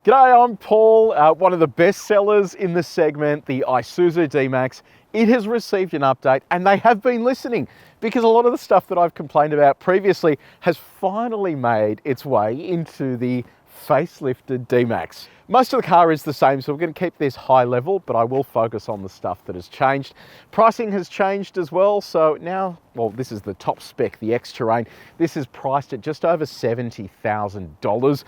G'day, I'm Paul, one of the best sellers in the segment, the Isuzu D-Max. It has received an update and they have been listening because a lot of the stuff that I've complained about previously has finally made its way into the facelifted D-Max. Most of the car is the same, so we're going to keep this high level, but I will focus on the stuff that has changed. Pricing has changed as well, so now, well, this is the top spec, the X-Terrain. This is priced at just over $70,000,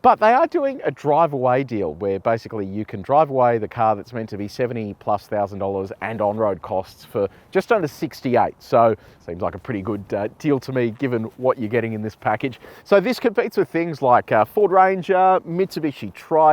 but they are doing a drive away deal where basically you can drive away the car that's meant to be $70,000+ and on-road costs for just under 68. So seems like a pretty good deal to me given what you're getting in this package. So this competes with things like Ford Ranger, Mitsubishi Triton,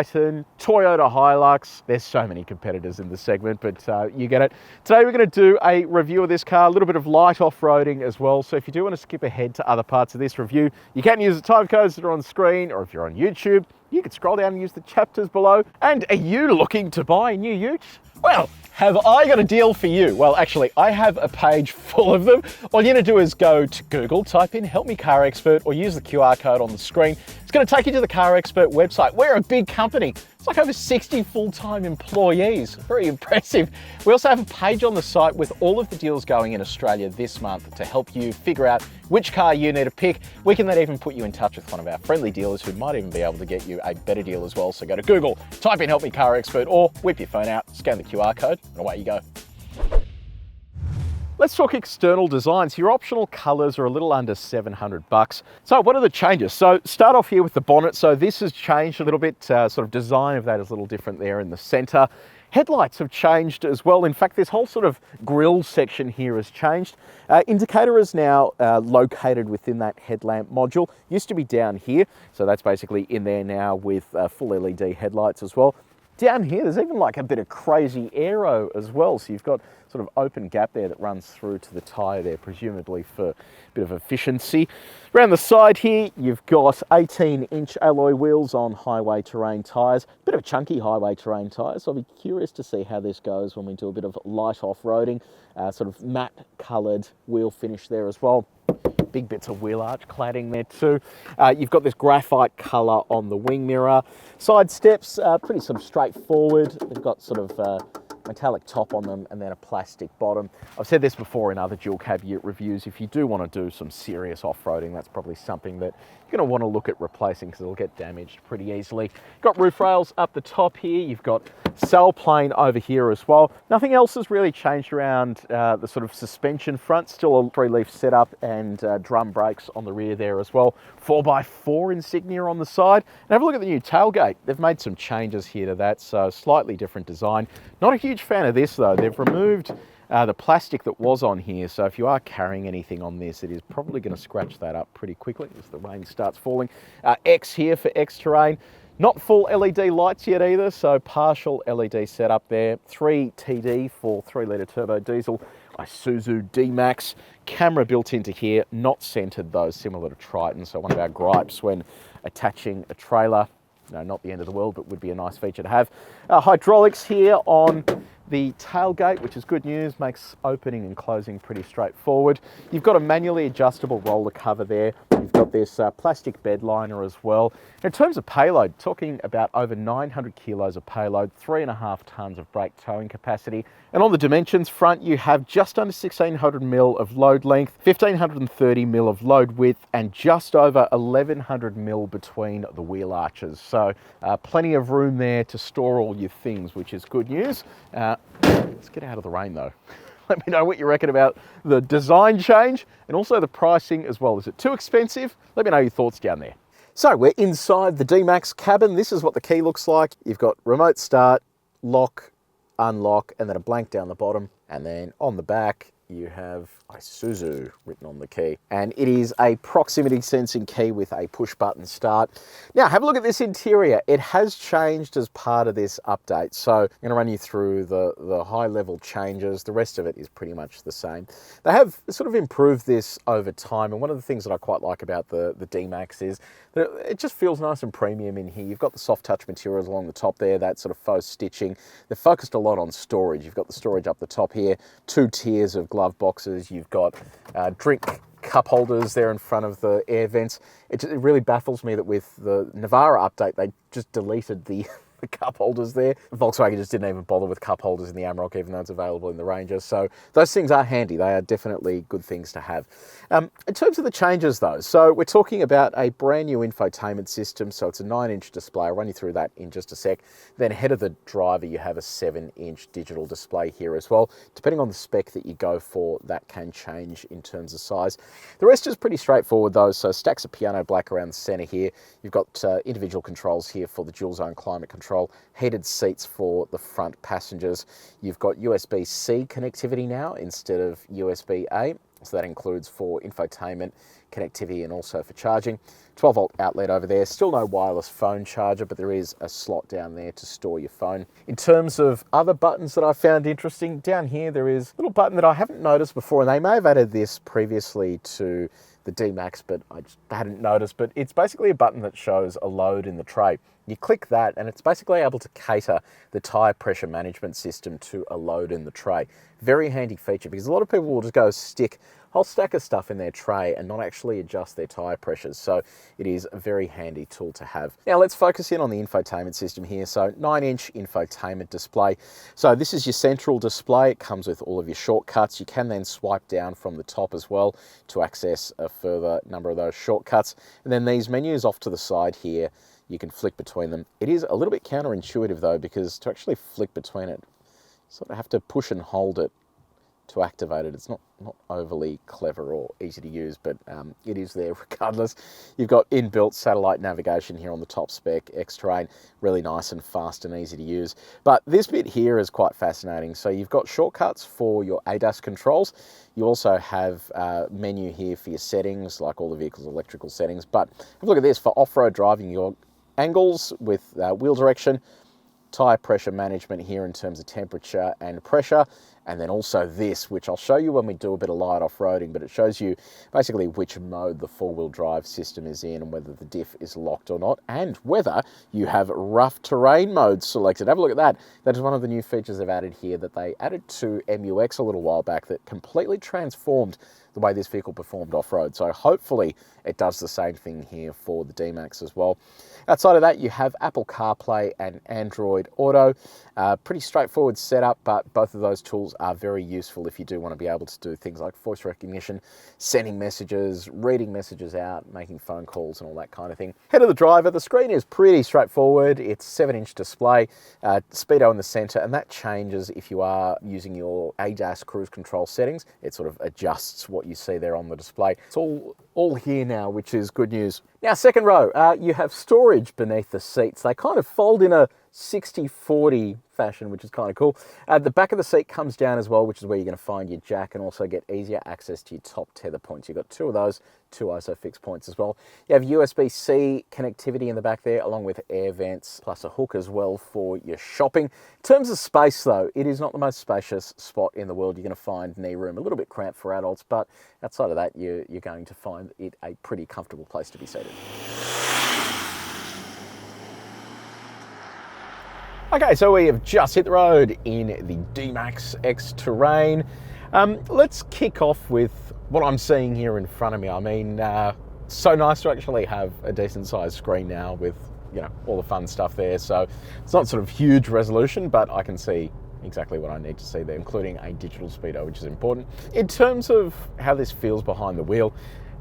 Toyota Hilux. There's so many competitors in the segment, but you get it. Today we're going to do a review of this car, a little bit of light off-roading as well. So if you do want to skip ahead to other parts of this review, you can use the time codes that are on screen, or if you're on YouTube, you can scroll down and use the chapters below. And are you looking to buy new utes? Well, have I got a deal for you? Well, actually, I have a page full of them. All you need to do is go to Google, type in "Help Me CarExpert," or use the QR code on the screen. It's going to take you to the CarExpert website. We're a big company. It's like over 60 full-time employees. Very impressive. We also have a page on the site with all of the deals going in Australia this month to help you figure out which car you need to pick. We can then even put you in touch with one of our friendly dealers who might even be able to get you a better deal as well. So go to Google, type in "Help Me CarExpert," or whip your phone out, scan the QR code, and away you go. Let's talk external designs. Your optional colors are a little under $700. So what are the changes? So start off here with the bonnet. So this has changed a little bit, sort of design of that is a little different there in the center. Headlights have changed as well. In fact, this whole sort of grille section here has changed. Indicator is now located within that headlamp module. Used to be down here. So that's basically in there now with full LED headlights as well. Down here, there's even like a bit of crazy aero as well. So you've got sort of open gap there that runs through to the tyre there, presumably for a bit of efficiency. Around the side here, you've got 18-inch alloy wheels on highway terrain tyres. Bit of chunky highway terrain tyres. I'll be curious to see how this goes when we do a bit of light off-roading. Sort of matte coloured wheel finish there as well. Big bits of wheel arch cladding there too. You've got this graphite colour on the wing mirror. Side steps, pretty sort of straightforward. They've got sort of metallic top on them and then a plastic bottom. I've said this before in other dual cab ute reviews. If you do want to do some serious off-roading, that's probably something that you're going to want to look at replacing because it'll get damaged pretty easily. Got roof rails up the top here. You've got sail plane over here as well. Nothing else has really changed around the sort of suspension front. Still a 3-leaf setup and drum brakes on the rear there as well. 4x4 insignia on the side. And have a look at the new tailgate. They've made some changes here to that, so slightly different design. Not a huge fan of this though. They've removed the plastic that was on here, so if you are carrying anything on this, it is probably going to scratch that up pretty quickly as the rain starts falling. X here for X-Terrain. Not full LED lights yet either, so partial LED setup there. 3 TD for 3-litre turbo diesel. Isuzu D-Max. Camera built into here, not centered though, similar to Triton. So one of our gripes when attaching a trailer. No, not the end of the world, but would be a nice feature to have. Hydraulics here on the tailgate, which is good news, makes opening and closing pretty straightforward. You've got a manually adjustable roller cover there. You've got this plastic bed liner as well. In terms of payload, talking about over 900 kilos of payload, 3.5 tons of brake towing capacity. And on the dimensions front, you have just under 1600 mil of load length, 1530 mil of load width, and just over 1100 mil between the wheel arches. So plenty of room there to store all your things, which is good news. Let's get out of the rain though. Let me know what you reckon about the design change and also the pricing as well. Is it too expensive? Let me know your thoughts down there. So we're inside the D-Max cabin. This is what the key looks like. You've got remote start, lock, unlock, and then a blank down the bottom. And then on the back, you have Isuzu written on the key. And it is a proximity sensing key with a push button start. Now have a look at this interior. It has changed as part of this update. So I'm going to run you through the high level changes. The rest of it is pretty much the same. They have sort of improved this over time. And one of the things that I quite like about the D-Max is that it just feels nice and premium in here. You've got the soft touch materials along the top there, that sort of faux stitching. They've focused a lot on storage. You've got the storage up the top here, 2 tiers of glove boxes. You've got drink cup holders there in front of the air vents. It really baffles me that with the Navara update, they just deleted the cup holders there. Volkswagen just didn't even bother with cup holders in the Amarok, even though it's available in the Ranger. So those things are handy. They are definitely good things to have. In terms of the changes though, so we're talking about a brand new infotainment system. So it's a 9-inch display. I'll run you through that in just a sec. Then ahead of the driver, you have a 7-inch digital display here as well. Depending on the spec that you go for, that can change in terms of size. The rest is pretty straightforward though. So stacks of piano black around the center here. You've got individual controls here for the dual zone climate control, heated seats for the front passengers. You've got USB-C connectivity now instead of USB-A. So that includes for infotainment, connectivity, and also for charging. 12-volt outlet over there. Still no wireless phone charger, but there is a slot down there to store your phone. In terms of other buttons that I found interesting, down here there is a little button that I haven't noticed before, and they may have added this previously to the D-Max, but I just hadn't noticed. But it's basically a button that shows a load in the tray. You click that and it's basically able to cater the tyre pressure management system to a load in the tray. Very handy feature, because a lot of people will just go stick a whole stack of stuff in their tray and not actually adjust their tyre pressures. So it is a very handy tool to have. Now let's focus in on the infotainment system here. So 9-inch infotainment display. So this is your central display. It comes with all of your shortcuts. You can then swipe down from the top as well to access a further number of those shortcuts. And then these menus off to the side here, you can flick between them. It is a little bit counterintuitive though, because to actually flick between it, you sort of have to push and hold it to activate it. It's not overly clever or easy to use, but it is there regardless. You've got inbuilt satellite navigation here on the top spec, X-Terrain, really nice and fast and easy to use. But this bit here is quite fascinating. So you've got shortcuts for your ADAS controls. You also have a menu here for your settings, like all the vehicle's electrical settings. But have a look at this. For off-road driving, your angles with wheel direction, tyre pressure management here in terms of temperature and pressure, and then also this, which I'll show you when we do a bit of light off-roading, but it shows you basically which mode the four-wheel drive system is in and whether the diff is locked or not, and whether you have rough terrain mode selected. Have a look at that. That is one of the new features they've added here that they added to MUX a little while back that completely transformed the way this vehicle performed off-road. So hopefully it does the same thing here for the D-Max as well. Outside of that, you have Apple CarPlay and Android Auto. Pretty straightforward setup, but both of those tools are very useful if you do want to be able to do things like voice recognition, sending messages, reading messages out, making phone calls and all that kind of thing. Head of the driver, the screen is pretty straightforward. It's 7-inch display, speedo in the center, and that changes if you are using your ADAS cruise control settings. It sort of adjusts what you see there on the display. It's all here now, which is good news. Now, second row, you have storage beneath the seats. They kind of fold in a 60-40 fashion, which is kind of cool. The back of the seat comes down as well, which is where you're going to find your jack and also get easier access to your top tether points. You've got 2 of those, 2 ISOFIX points as well. You have USB-C connectivity in the back there, along with air vents, plus a hook as well for your shopping. In terms of space though, it is not the most spacious spot in the world. You're going to find knee room a little bit cramped for adults, but outside of that, you're going to find it a pretty comfortable place to be seated. Okay, so we have just hit the road in the D-Max X-Terrain. Let's kick off with what I'm seeing here in front of me. I mean, so nice to actually have a decent sized screen now with, you know, all the fun stuff there. So it's not sort of huge resolution, but I can see exactly what I need to see there, including a digital speedo, which is important. In terms of how this feels behind the wheel,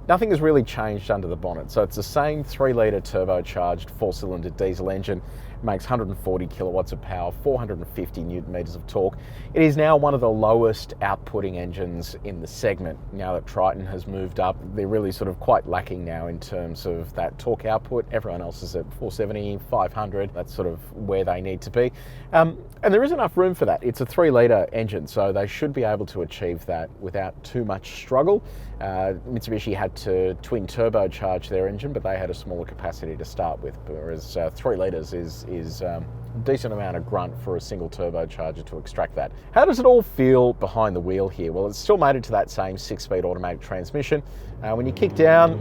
nothing has really changed under the bonnet. So it's the same 3-litre turbocharged 4-cylinder diesel engine. It makes 140 kilowatts of power, 450 newton meters of torque. It is now one of the lowest outputting engines in the segment. Now that Triton has moved up, they're really sort of quite lacking now in terms of that torque output. Everyone else is at 470, 500. That's sort of where they need to be. And there is enough room for that. It's a 3-litre engine, so they should be able to achieve that without too much struggle. Mitsubishi had to twin turbocharge their engine, but they had a smaller capacity to start with, whereas 3 litres is a decent amount of grunt for a single turbocharger to extract that. How does it all feel behind the wheel here? Well, it's still made it to that same 6-speed automatic transmission. When you kick down,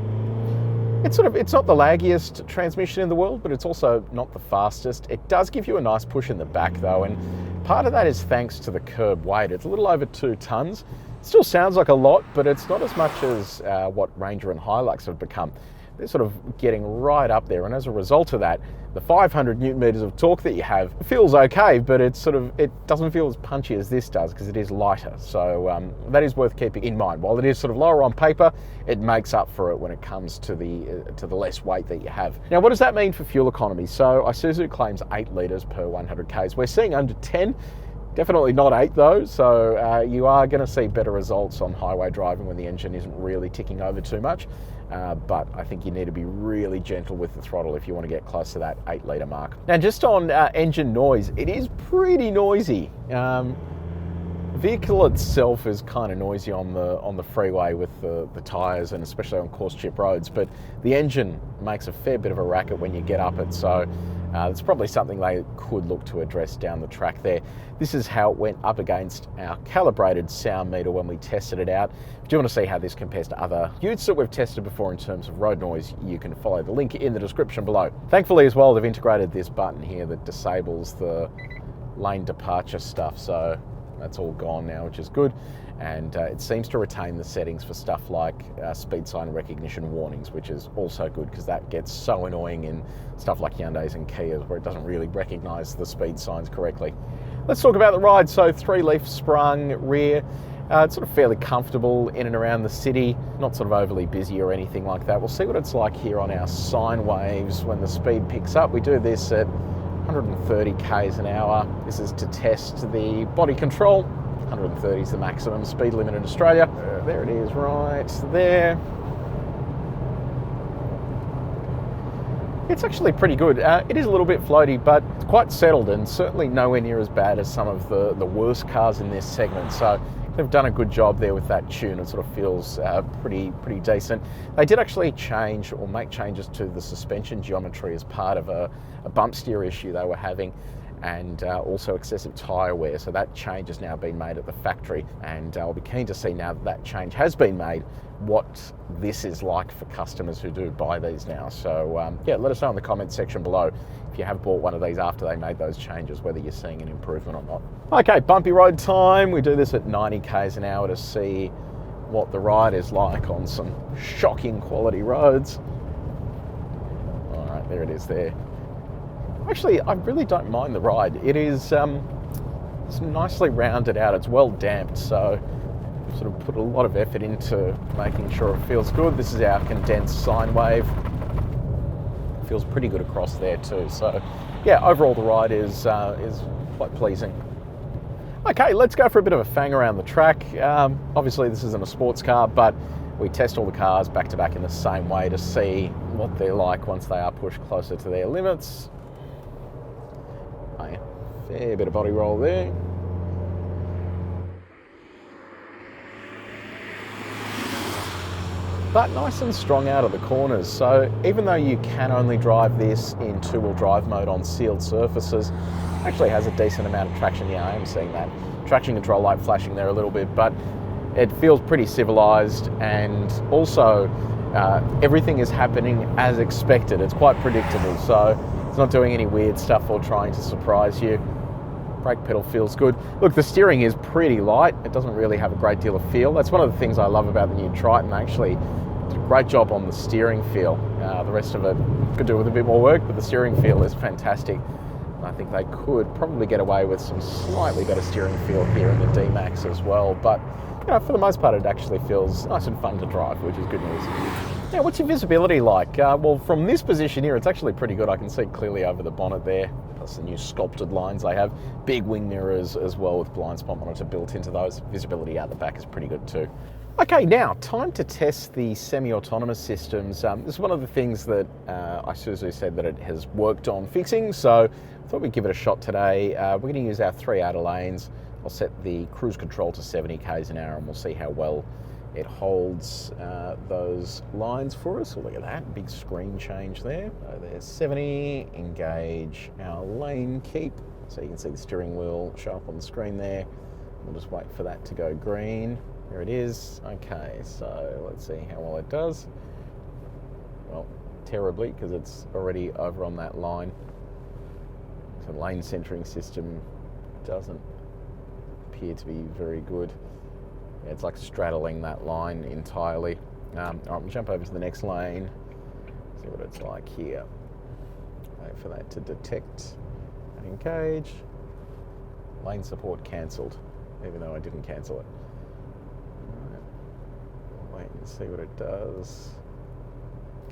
it's not the laggiest transmission in the world, but it's also not the fastest. It does give you a nice push in the back though, and part of that is thanks to the curb weight. It's a little over 2 tons. Still sounds like a lot, but it's not as much as what Ranger and Hilux have become. They're sort of getting right up there, and as a result of that, the 500 newton meters of torque that you have feels okay, but it doesn't feel as punchy as this does because it is lighter. So that is worth keeping in mind. While it is sort of lower on paper, it makes up for it when it comes to the less weight that you have. Now, what does that mean for fuel economy? So Isuzu claims 8 litres per 100 k's. We're seeing under 10. Definitely not 8 though, so you are going to see better results on highway driving when the engine isn't really ticking over too much. But I think you need to be really gentle with the throttle if you want to get close to that 8 litre mark. Now, just on engine noise, it is pretty noisy. The vehicle itself is kind of noisy on the freeway with the tyres, and especially on coarse chip roads, but the engine makes a fair bit of a racket when you get up it, so it's probably something they could look to address down the track there. This is how it went up against our calibrated sound meter when we tested it out. If you want to see how this compares to other utes that we've tested before in terms of road noise, you can follow the link in the description below. Thankfully as well, they've integrated this button here that disables the lane departure stuff, so that's all gone now, which is good. And it seems to retain the settings for stuff like speed sign recognition warnings, which is also good because that gets so annoying in stuff like Hyundais and Kias where it doesn't really recognize the speed signs correctly. Let's talk about the ride. So 3-leaf sprung rear. It's sort of fairly comfortable in and around the city, not sort of overly busy or anything like that. We'll see what it's like here on our sine waves when the speed picks up. We do this at 130 k's an hour. This is to test the body control. 130 is the maximum speed limit in Australia. There it is right there. It's actually pretty good. It is a little bit floaty, but it's quite settled and certainly nowhere near as bad as some of the worst cars in this segment. So they've done a good job there with that tune. It sort of feels pretty decent. They did actually change or make changes to the suspension geometry as part of a bump steer issue they were having, and also excessive tyre wear. So that change has now been made at the factory, and I'll be keen to see now that that change has been made, what this is like for customers who do buy these now. So yeah, let us know in the comments section below if you have bought one of these after they made those changes, whether you're seeing an improvement or not. Okay, bumpy road time. We do this at 90 k's an hour to see what the ride is like on some shocking quality roads. All right, there it is there. Actually, I really don't mind the ride. It is it's nicely rounded out. It's well damped, so I've sort of put a lot of effort into making sure it feels good. This is our condensed sine wave. It feels pretty good across there too. So yeah, overall the ride is quite pleasing. Okay, let's go for a bit of a fang around the track. Obviously this isn't a sports car, but we test all the cars back to back in the same way to see what they're like once they are pushed closer to their limits. Fair bit of body roll there. But nice and strong out of the corners. So even though you can only drive this in 2-wheel drive mode on sealed surfaces, it actually has a decent amount of traction. Yeah, I am seeing that traction control light flashing there a little bit, but it feels pretty civilized, and also everything is happening as expected. It's quite predictable, so it's not doing any weird stuff or trying to surprise you. Brake pedal feels good. Look, the steering is pretty light. It doesn't really have a great deal of feel. That's one of the things I love about the new Triton. Actually, did a great job on the steering feel. The rest of it could do with a bit more work, but the steering feel is fantastic. I think they could probably get away with some slightly better steering feel here in the D-Max as well. But you know, for the most part, it actually feels nice and fun to drive, which is good news. Yeah, what's your visibility like? Well, from this position here, it's actually pretty good. I can see clearly over the bonnet there, plus the new sculpted lines they have. Big wing mirrors as well with blind spot monitor built into those. Visibility out the back is pretty good too. Okay, now time to test the semi-autonomous systems. This is one of the things that Isuzu said that it has worked on fixing, so I thought we'd give it a shot today. We're going to use our 3 outer lanes. I'll set the cruise control to 70 k's an hour and we'll see how well it holds those lines for us. So look at that, big screen change there. So there's 70, engage our lane keep. So you can see the steering wheel show up on the screen there. We'll just wait for that to go green. There it is. Okay, so let's see how well it does. Well, terribly, because it's already over on that line. So the lane centering system doesn't appear to be very good. It's like straddling that line entirely. All right, we'll jump over to the next lane, see what it's like here. Wait for that to detect and engage. Lane support cancelled, even though I didn't cancel it. All right. We'll wait and see what it does.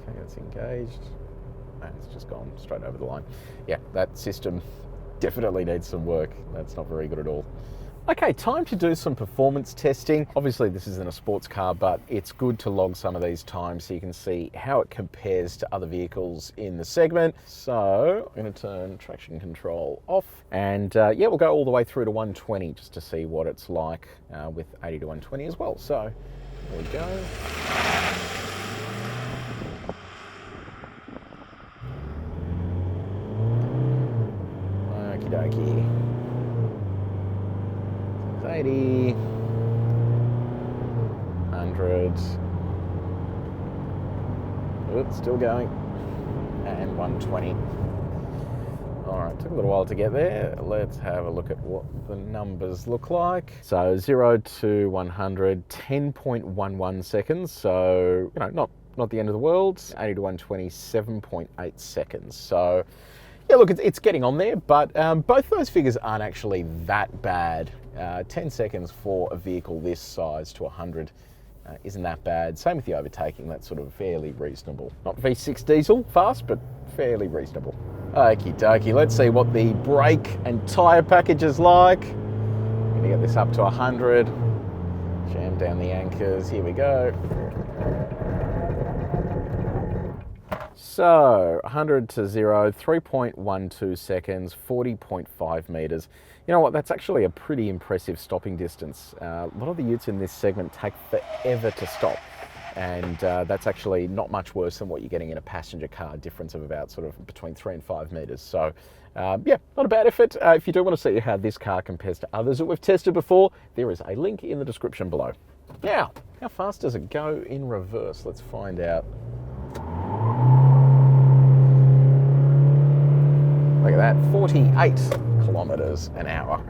Okay, it's engaged. And it's just gone straight over the line. Yeah, that system definitely needs some work. That's not very good at all. Okay, time to do some performance testing. Obviously this isn't a sports car, but it's good to log some of these times so you can see how it compares to other vehicles in the segment. So I'm going to turn traction control off, and yeah, we'll go all the way through to 120 just to see what it's like with 80 to 120 as well. So here we go. Okie dokie. 80, 100, oops, still going, and 120. All right, took a little while to get there. Let's have a look at what the numbers look like. So 0 to 100, 10.11 seconds. So, you know, not the end of the world. 80 to 120, 7.8 seconds. So, yeah, look, it's getting on there, but both those figures aren't actually that bad. 10 seconds for a vehicle this size to 100 isn't that bad. Same with the overtaking, that's sort of fairly reasonable. Not V6 diesel fast, but fairly reasonable. Okie dokie, let's see what the brake and tyre package is like. I'm gonna get this up to 100. Jam down the anchors, here we go. So 100 to 0, 3.12 seconds, 40.5 meters. You know what, that's actually a pretty impressive stopping distance. A lot of the utes in this segment take forever to stop, and that's actually not much worse than what you're getting in a passenger car, difference of about sort of between 3 and 5 meters. So yeah, not a bad effort. If you do want to see how this car compares to others that we've tested before, there is a link in the description below. Now, how fast does it go in reverse? Let's find out. Look at that, 48 kilometers an hour.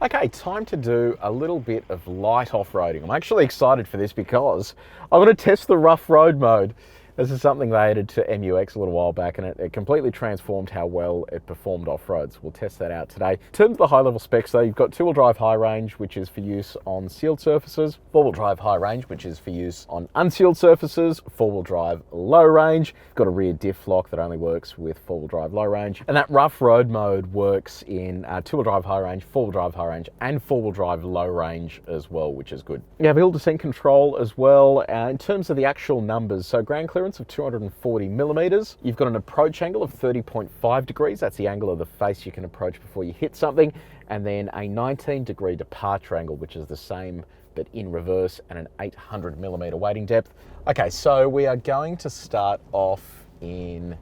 Okay, time to do a little bit of light off-roading. I'm actually excited for this because I'm going to test the rough road mode. This is something they added to MUX a little while back, and it completely transformed how well it performed off-roads. We'll test that out today. In terms of the high-level specs, though, you've got two-wheel drive high range, which is for use on sealed surfaces, four-wheel drive high range, which is for use on unsealed surfaces, four-wheel drive low range. You've got a rear diff lock that only works with four-wheel drive low range, and that rough road mode works in two-wheel drive high range, four-wheel drive high range, and four-wheel drive low range as well, which is good. You have hill descent control as well. In terms of the actual numbers, so ground clearance of 240 millimeters. You've got an approach angle of 30.5 degrees. That's the angle of the face you can approach before you hit something. And then a 19-degree departure angle, which is the same but in reverse, and an 800 millimeter weighting depth. Okay, so we are going to start off in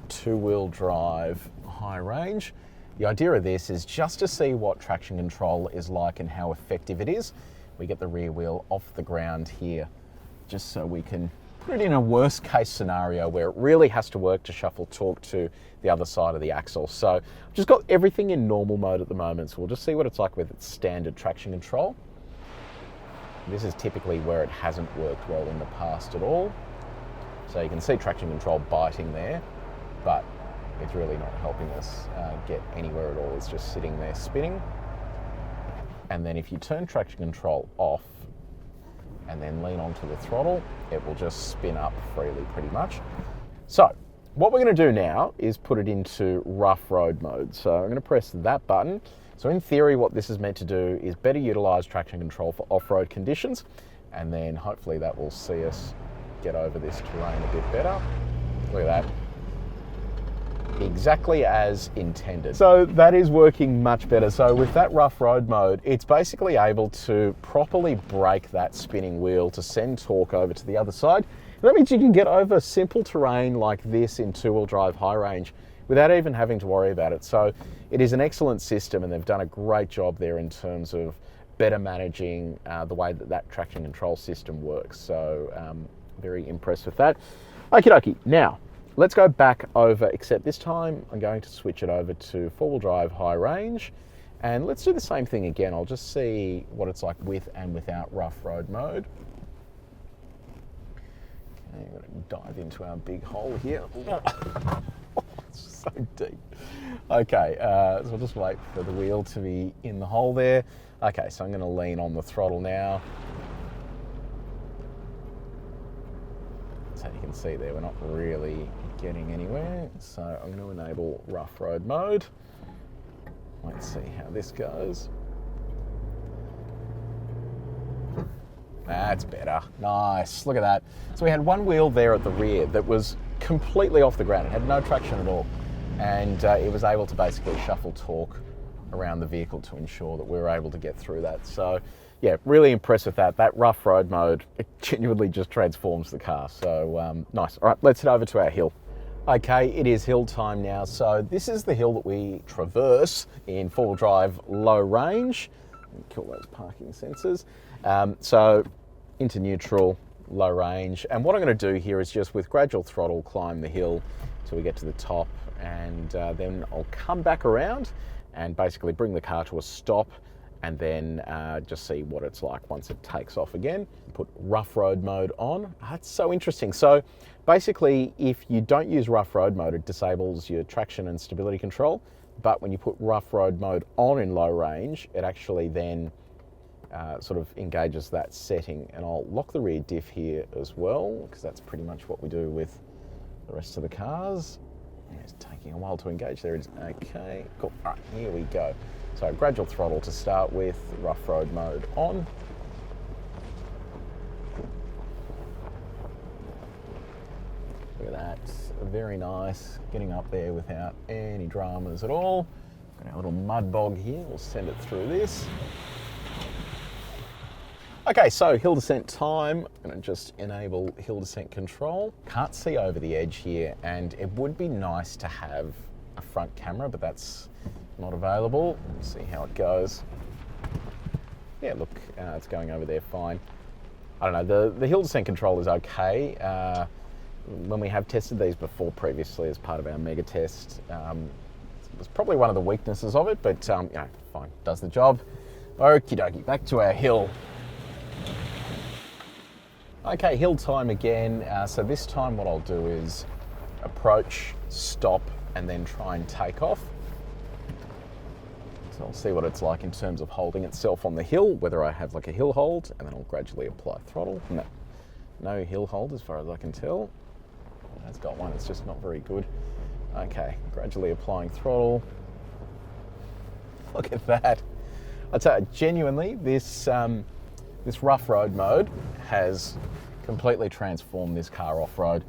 two-wheel drive high range. The idea of this is just to see what traction control is like and how effective it is. We get the rear wheel off the ground here, just so we can put it in a worst case scenario where it really has to work to shuffle torque to the other side of the axle. So I've just got everything in normal mode at the moment, so we'll just see what it's like with its standard traction control. This is typically where it hasn't worked well in the past at all. So you can see traction control biting there, but it's really not helping us get anywhere at all. It's just sitting there spinning. And then if you turn traction control off, and then lean onto the throttle, it will just spin up freely pretty much. So what we're going to do now is put it into rough road mode. So I'm going to press that button. So in theory, what this is meant to do is better utilize traction control for off-road conditions, and then hopefully that will see us get over this terrain a bit better. Look at that. Exactly as intended. So that is working much better. So with that rough road mode, it's basically able to properly brake that spinning wheel to send torque over to the other side. And that means you can get over simple terrain like this in two-wheel drive high range without even having to worry about it. So it is an excellent system, and they've done a great job there in terms of better managing the way that that traction control system works. So very impressed with that. Okie dokie. Now, let's go back over, except this time I'm going to switch it over to four-wheel drive high range, And let's do the same thing again. I'll just see what it's like with and without rough road mode. Okay, we're going to dive into our big hole here. It's so deep. Okay, so I'll just wait for the wheel to be in the hole there. Okay, so I'm going to lean on the throttle now. So you can see there, we're not really getting anywhere. So I'm going to enable rough road mode. Let's see how this goes. That's better. Nice, look at that. So we had one wheel there at the rear that was completely off the ground. It had no traction at all. And it was able to basically shuffle torque around the vehicle to ensure that we were able to get through that. So yeah, really impressed with that. That rough road mode, it genuinely just transforms the car. So nice. All right, let's head over to our hill. Okay, it is hill time now. So this is the hill that we traverse in four-wheel drive low range. Kill those parking sensors. So into neutral, low range. And what I'm going to do here is just with gradual throttle climb the hill till we get to the top, and then I'll come back around and basically bring the car to a stop, and then just see what it's like once it takes off again. Put rough road mode on. That's so interesting. So basically, if you don't use rough road mode, it disables your traction and stability control. But when you put rough road mode on in low range, it actually then sort of engages that setting. And I'll lock the rear diff here as well, because that's pretty much what we do with the rest of the cars. It's taking a while to engage. There it is. Okay, cool. All right, here we go. So gradual throttle to start with, rough road mode on. Look at that, very nice. Getting up there without any dramas at all. Got our little mud bog here, we'll send it through this. Okay, so hill descent time. I'm going to just enable hill descent control. Can't see over the edge here, and it would be nice to have a front camera, but that's not available. Let's see how it goes. Yeah, look, it's going over there fine. I don't know, the hill descent control is okay. When we have tested these before previously as part of our mega test, it was probably one of the weaknesses of it, but you know, fine, does the job. Okie dokie, back to our hill. Okay, hill time again. So this time what I'll do is approach, stop, and then try and take off. So I'll see what it's like in terms of holding itself on the hill, whether I have like a hill hold, and then I'll gradually apply throttle. No hill hold as far as I can tell. It's got one, it's just not very good. Okay, gradually applying throttle. Look at that. I'd say genuinely, this rough road mode has completely transformed this car off-road.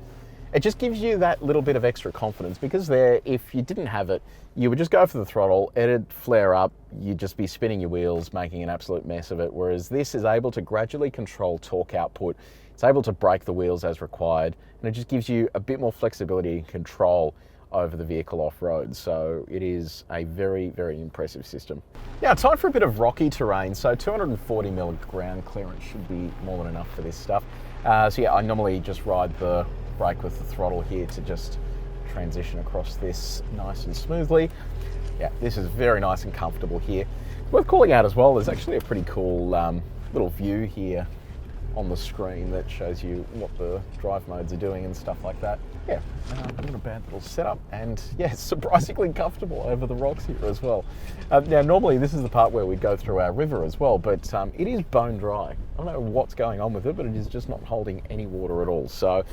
It just gives you that little bit of extra confidence, because there, if you didn't have it, you would just go for the throttle, it'd flare up, you'd just be spinning your wheels, making an absolute mess of it, whereas this is able to gradually control torque output. It's able to brake the wheels as required, and it just gives you a bit more flexibility and control over the vehicle off-road. So it is a very, very impressive system. Now, time for a bit of rocky terrain. So 240mm ground clearance should be more than enough for this stuff. So yeah, I normally just ride the brake with the throttle here to just transition across this nice and smoothly. Yeah, this is very nice and comfortable here. Worth calling out as well, there's actually a pretty cool little view here on the screen that shows you what the drive modes are doing and stuff like that. Yeah, not a bad little setup, and yeah, surprisingly comfortable over the rocks here as well. Now, normally this is the part where we go through our river as well, but it is bone dry. I don't know what's going on with it, but it is just not holding any water at all. So,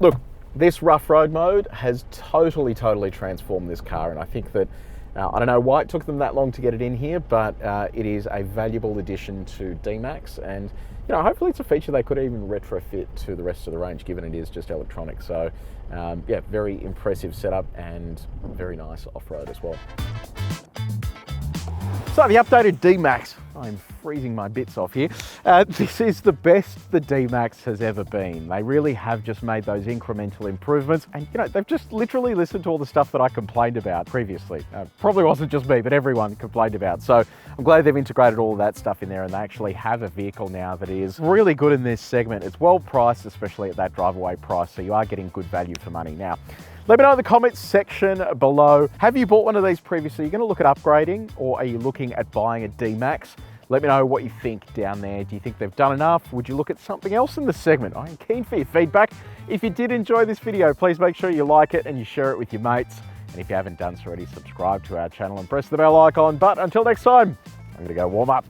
look, this rough road mode has totally transformed this car, and I think that I don't know why it took them that long to get it in here, but it is a valuable addition to D-Max, and you know, hopefully it's a feature they could even retrofit to the rest of the range, given it is just electronic. So yeah, very impressive setup and very nice off-road as well. So the updated D-Max, I'm freezing my bits off here. This is the best the D-Max has ever been. They really have just made those incremental improvements, and you know, they've just literally listened to all the stuff that I complained about previously. Probably wasn't just me, but everyone complained about. So I'm glad they've integrated all of that stuff in there, and they actually have a vehicle now that is really good in this segment. It's well priced, especially at that drive-away price, so you are getting good value for money. Now, let me know in the comments section below, have you bought one of these previously? Are you going to look at upgrading, or are you looking at buying a D-Max? Let me know what you think down there. Do you think they've done enough? Would you look at something else in the segment? I am keen for your feedback. If you did enjoy this video, please make sure you like it and you share it with your mates. And if you haven't done so already, subscribe to our channel and press the bell icon. But until next time, I'm going to go warm up.